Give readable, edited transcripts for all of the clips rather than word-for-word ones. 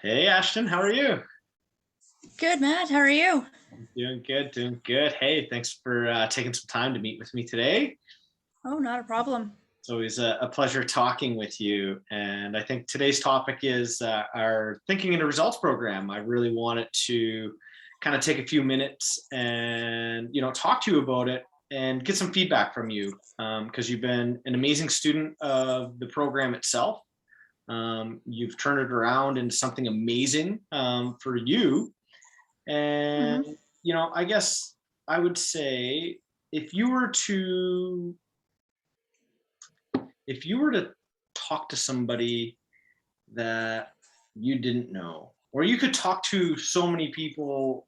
Hey Ashton, how are you? Good, Matt. How are you? Doing good, doing good. Hey, thanks for taking some time to meet with me today. Oh, not a problem. It's always a pleasure talking with you. And I think today's topic is our Thinking into Results program. I really wanted to kind of take a few minutes and talk to you about it and get some feedback from you because you've been an amazing student of the program itself. You've turned it around into something amazing for you. And, hmm I guess I would say if you were to if you were to talk to somebody that you didn't know, or you could talk to so many people,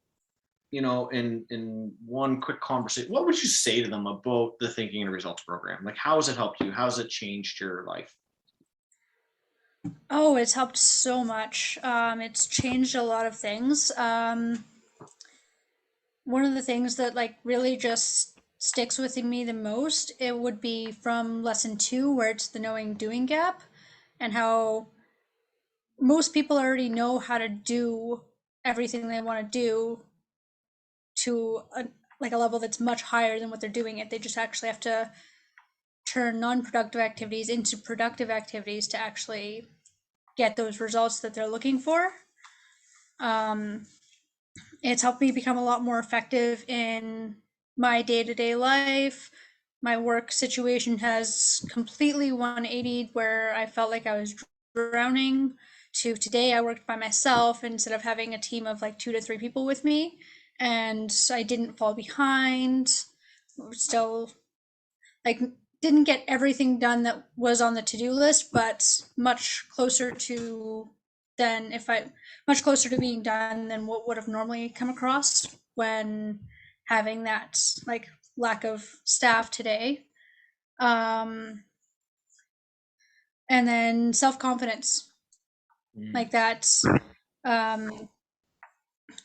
in one quick conversation, what would you say to them about the Thinking and Results program? Like, how has it helped you? How has it changed your life? Oh, it's helped so much. It's changed a lot of things. One of the things that really just sticks with me the most, it would be from lesson two, where it's the knowing doing gap, and how most people already know how to do everything they want to do to a level that's much higher than what they're doing it. They just actually have to turn non-productive activities into productive activities to actually get those results that they're looking for. Um, it's helped me become a lot more effective in my day-to-day life. My work situation has completely 180'd, where I felt like I was drowning, to today I worked by myself instead of having a team of like 2 to 3 people with me, and I didn't fall behind. Still, like, didn't get everything done that was on the to-do list, but than if I much closer to being done than what would have normally come across when having that like lack of staff today. Um, and then self-confidence, Mm. like that, um,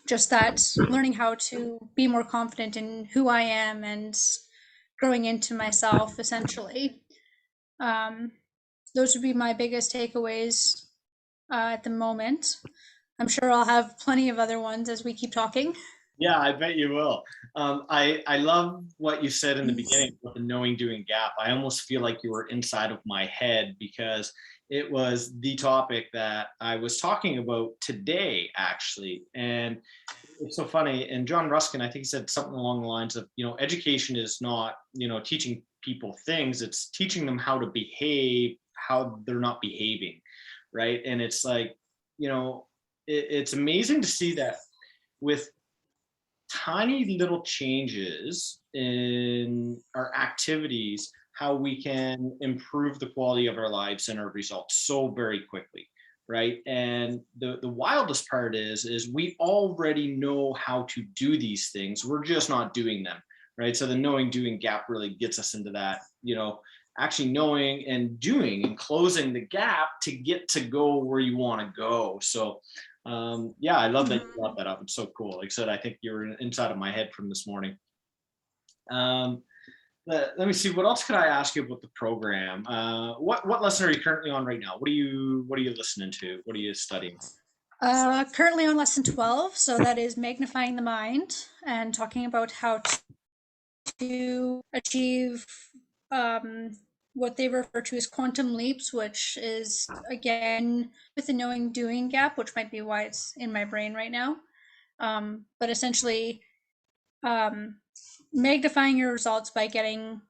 just that learning how to be more confident in who I am and growing into myself essentially. Um, those would be my biggest takeaways at the moment. I'm sure I'll have plenty of other ones as we keep talking. Yeah, I bet you will. I love what you said in the beginning about the knowing doing gap. I almost feel like you were inside of my head because it was the topic that I was talking about today, actually. And it's so funny. And John Ruskin, I think he said something along the lines of, education is not, teaching people things, it's teaching them how to behave, how they're not behaving. Right. And it's like, it's amazing to see that with tiny little changes in our activities, how we can improve the quality of our lives and our results so very quickly, right? And the wildest part is we already know how to do these things, we're just not doing them, right? So the knowing doing gap really gets us into that, actually knowing and doing and closing the gap to get to go where you want to go. So yeah, I love that you Mhm. brought that up. It's so cool. Like I said, I think you were inside of my head from this morning. Um, let me see. What else could I ask you about the program? What lesson are you currently on right now? What are you listening to? What are you studying? Currently on lesson 12, so that is magnifying the mind and talking about how to achieve um, what they refer to as quantum leaps, which is again with the knowing doing gap, which might be why it's in my brain right now. But essentially, um, magnifying your results by being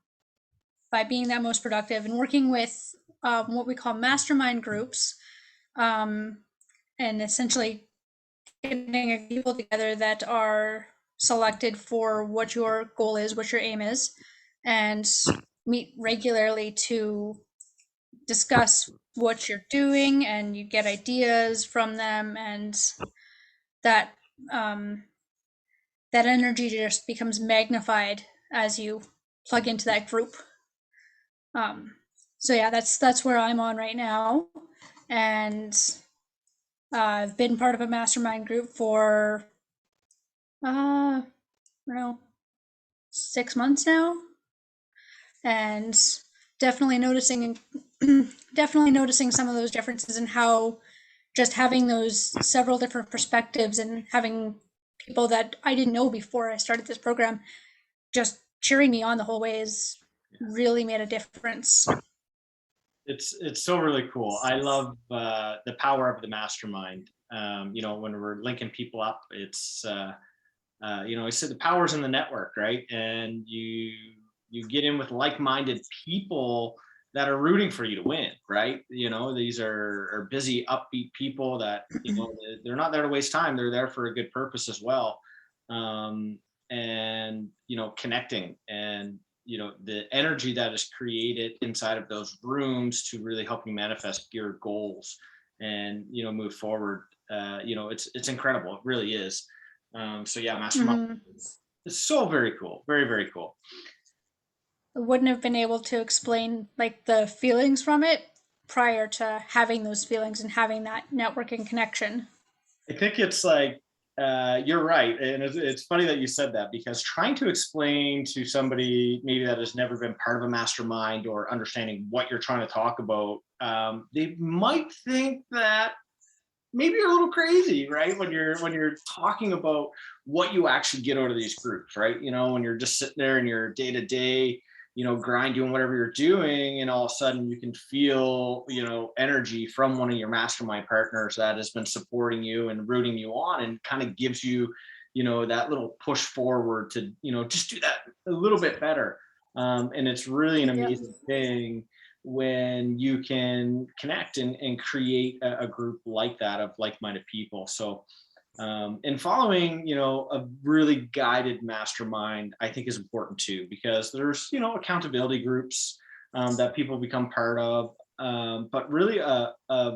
that most productive and working with what we call mastermind groups, um, and essentially getting people together that are selected for what your goal is, what your aim is, and meet regularly to discuss what you're doing, and you get ideas from them, and that um, that energy just becomes magnified as you plug into that group. Um, so yeah, that's where I'm on right now, and I've been part of a mastermind group for I don't know, 6 months now, and definitely noticing definitely noticing some of those differences in how just having those several different perspectives and having people that I didn't know before I started this program just cheering me on the whole way is really made a difference. It's so really cool. I love the power of the mastermind. When we're linking people up, it's I said the power's in the network, right? And you get in with like-minded people that are rooting for you to win, right? These are busy, upbeat people that they're not there to waste time. They're there for a good purpose as well. And connecting, and the energy that is created inside of those rooms to really help you manifest your goals and move forward. It's incredible. It really is. So yeah, mastermind Mhm. is so very cool. Very, very cool. I wouldn't have been able to explain like the feelings from it prior to having those feelings and having that networking connection. I think it's like you're right, and it's funny that you said that, because trying to explain to somebody maybe that has never been part of a mastermind or understanding what you're trying to talk about, they might think that maybe you're a little crazy, right? When you're talking about what you actually get out of these groups, right? When you're just sitting there in your day to day, grind, doing whatever you're doing, and all of a sudden you can feel, energy from one of your mastermind partners that has been supporting you and rooting you on, and kind of gives you, that little push forward to, just do that a little bit better. And it's really an Yep. amazing thing when you can connect and create a group like that of like-minded people. So and following a really guided mastermind, I think, is important too, because there's accountability groups that people become part of, but really a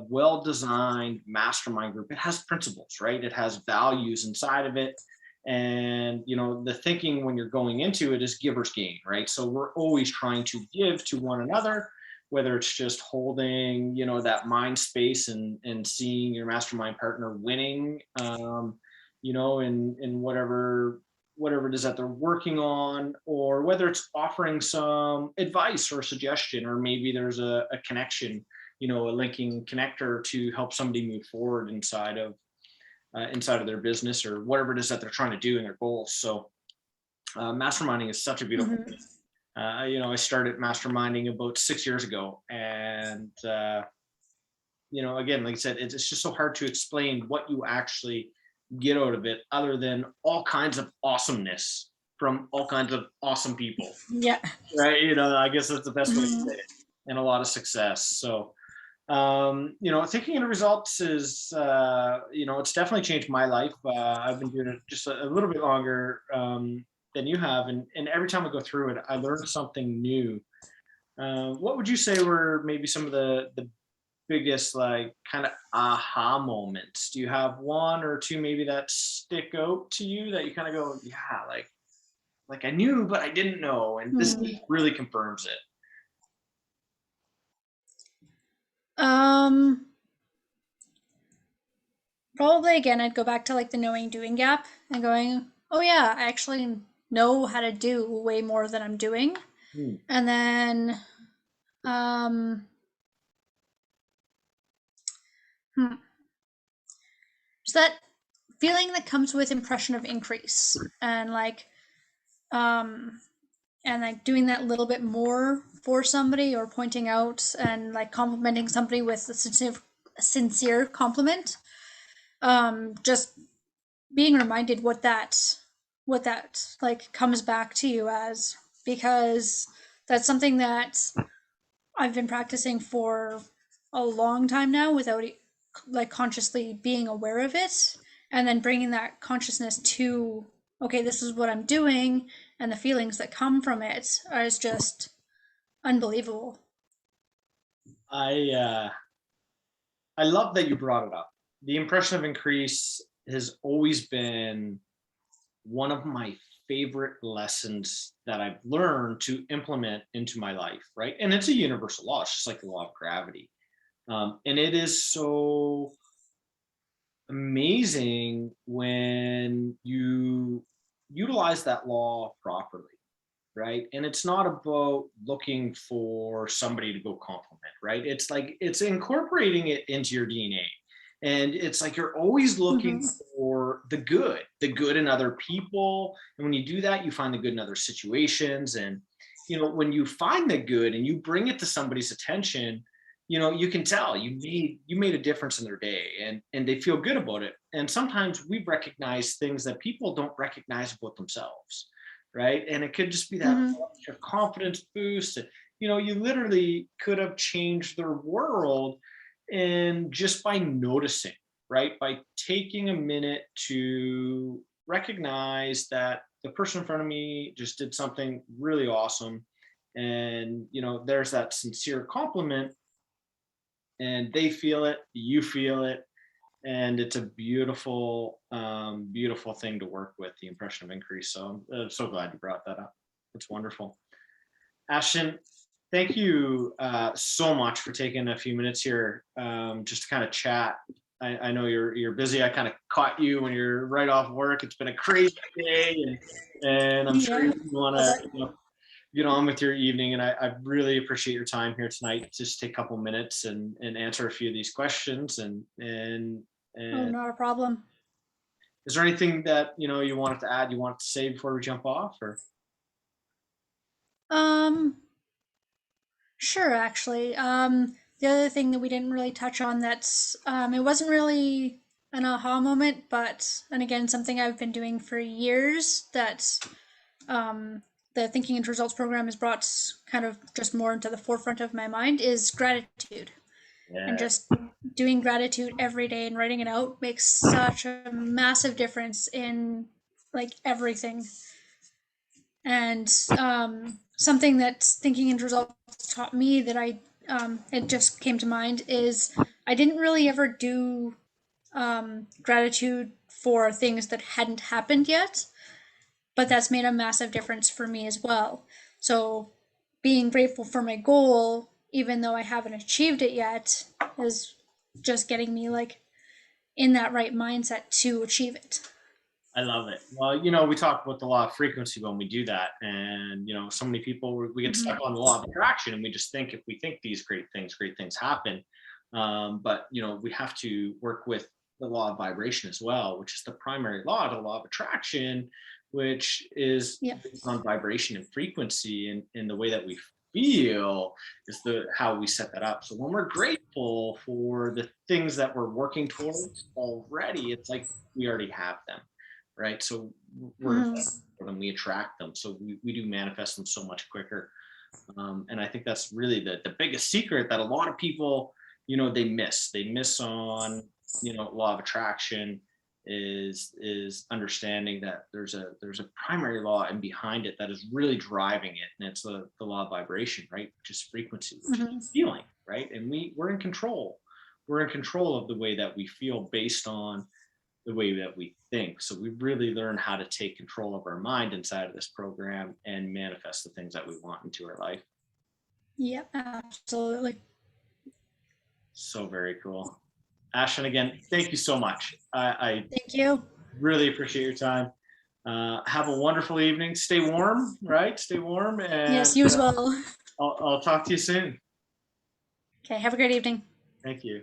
well-designed mastermind group, it has principles, right? It has values inside of it. And the thinking when you're going into it is givers gain, right? So we're always trying to give to one another, whether it's just holding that mind space and seeing your mastermind partner winning, in whatever it is that they're working on, or whether it's offering some advice or suggestion, or maybe there's a connection, a linking connector to help somebody move forward inside of their business, or whatever it is that they're trying to do in their goals. So masterminding is such a beautiful Hmm. thing. I started masterminding about 6 years ago, and again, like I said, it's just so hard to explain what you actually get out of it, other than all kinds of awesomeness from all kinds of awesome people, Yeah. right? I guess that's the best way to Hmm. say it, and a lot of success. So, thinking of the results is, it's definitely changed my life. I've been doing it just a little bit longer than you have, and every time I go through it, I learn something new. What would you say were maybe some of the biggest, like, kind of aha moments? Do you have one or two maybe that stick out to you that you kind of go, yeah, like I knew but I didn't know, and this Hmm. really confirms it? Um, Probably again, I'd go back to like the knowing doing gap and going, oh yeah, I actually know how to do way more than I'm doing. Hmm. And then, um, hmm, so that feeling that comes with impression of increase um, and like doing that little bit more for somebody, or pointing out and like complimenting somebody with a sincere compliment. Just being reminded what that like comes back to you as, because that's something that I've been practicing for a long time now without like consciously being aware of it, and then bringing that consciousness to, okay, this is what I'm doing, and the feelings that come from it is just unbelievable. I uh i love that you brought it up. The impression of increase has always been one of my favorite lessons that I've learned to implement into my life, right? And it's a universal law. It's just like the law of gravity. And it is so amazing when you utilize that law properly, right? And it's not about looking for somebody to go compliment, right? It's like it's incorporating it into your DNA. And it's like you're always looking Mm-hmm. for the good in other people. And when you do that, you find the good in other situations. And, when you find the good and you bring it to somebody's attention, you can tell you made a difference in their day, and they feel good about it. And sometimes we recognize things that people don't recognize about themselves, right? And it could just be that Mm-hmm. extra confidence boost. You literally could have changed their world, and just by noticing, right? By taking a minute to recognize that the person in front of me just did something really awesome. And, there's that sincere compliment, and they feel it, you feel it. And it's a beautiful, beautiful thing to work with, the impression of increase. So I'm so glad you brought that up. It's wonderful. Ashton, thank you so much for taking a few minutes here, just to kind of chat. I know you're busy. I kind of caught you when you're right off work. It's been a crazy day, and I'm sure Yeah. you want Love to it. get on with your evening. And I really appreciate your time here tonight. Just take a couple minutes and answer a few of these questions. Oh, And not a problem. is there anything that you wanted to add? You wanted to say before we jump off, or? Um, sure, actually. The other thing that we didn't really touch on that's it wasn't really an aha moment, but and again something I've been doing for years that um the Thinking into Results program has brought kind of just more into the forefront of my mind is gratitude. And Yeah, just doing gratitude every day and writing it out makes such a massive difference in like everything. And something that Thinking into Results taught me that it just came to mind is I didn't really ever do gratitude for things that hadn't happened yet, but that's made a massive difference for me as well. So being grateful for my goal, even though I haven't achieved it yet, is just getting me like in that right mindset to achieve it. I love it. Well, we talk about the law of frequency when we do that. And, so many people, we get stuck Mm-hmm. on the law of attraction, and we just think if we think these great things happen. But, we have to work with the law of vibration as well, which is the primary law, the law of attraction, which is Yep. based on vibration and frequency, and in the way that we feel is the how we set that up. So when we're grateful for the things that we're working towards already, it's like we already have them, right? So we're Mm-hmm. when we attract them, so we do manifest them so much quicker. And I think that's really the biggest secret that a lot of people, they miss on, law of attraction, is understanding that there's a primary law and behind it that is really driving it, and it's the law of vibration, right? Which is frequency, which is Mm-hmm. feeling, right? And we're in control. We're in control of the way that we feel based on the way that we think. So we really learn how to take control of our mind inside of this program and manifest the things that we want into our life. Yep, absolutely. So very cool. Ashton, again, thank you so much. I Thank you. really appreciate your time. Have a wonderful evening. Stay warm, right? Stay warm, and Yes, you as well. I'll talk to you soon. Okay, have a great evening. Thank you.